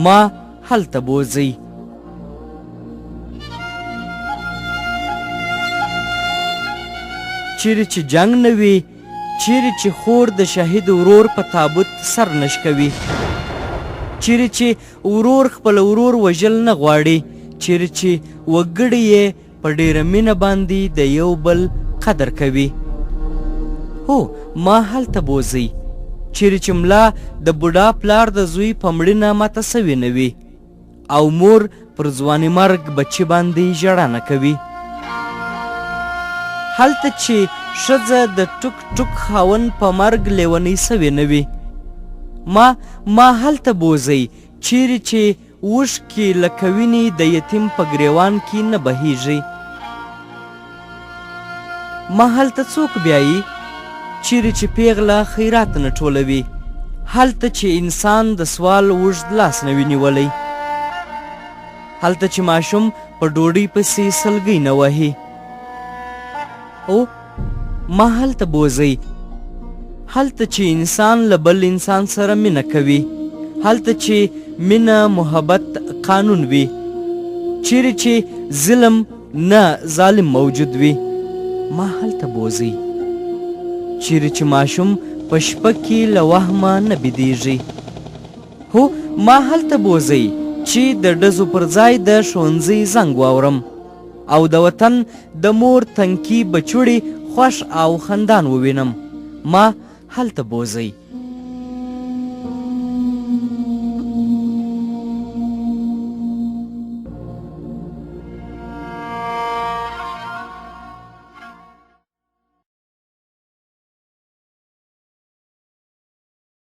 ما هلته بوځئ. چیرې چې جنگ نه وي، چیرې چې خور د شهید ورور په تابوت سر نشکوي، چیرې چې ورور خپل ورور وژل نه غواړي، چیرې چې وګړي یې په ډېره مینه باندې د یو بل قدر کوي. هو ما هلته بوځئ چیرې چې ملا د بوډا پلار د زوی په مړینه ماته سوې نه وي او مور پر ځواني مرګ بچي باندې ژړا نه کوي. هلته چې ښځه د ټوک ټوک خاوند په مرګ لیونۍ سوې نه وي. ما هلته بوځئ چیرې چې اوښکې لکه وینې د یتیم په ګریوان کې نه بهیږي. ما هلته څوک بیایي چیرې چې پیغله خیرات نه ټولوي، هلته چې انسان د سوال اوږد لاس نه وي نیولی، هلته چې ماشوم په ډوډۍ پسې سلګۍ نه وهي. او ما هلته بوځئ هلته چې انسان له بل انسان سره مینه کوي، هلته چې مینه محبت قانون وي، چیرې چې ظلم نه ظالم موجود وي. ما هلته بوځئ چیرې چې ماشوم په شپه کې له وهمه نه بیدېږي. هو ما هلته بوځئ چې د ډزو پر ځای د ښوونځي زنګ واورم او د وطن د مور تنکي بچوړې خوښ او خندان ووینم. ما هلته بوځئ.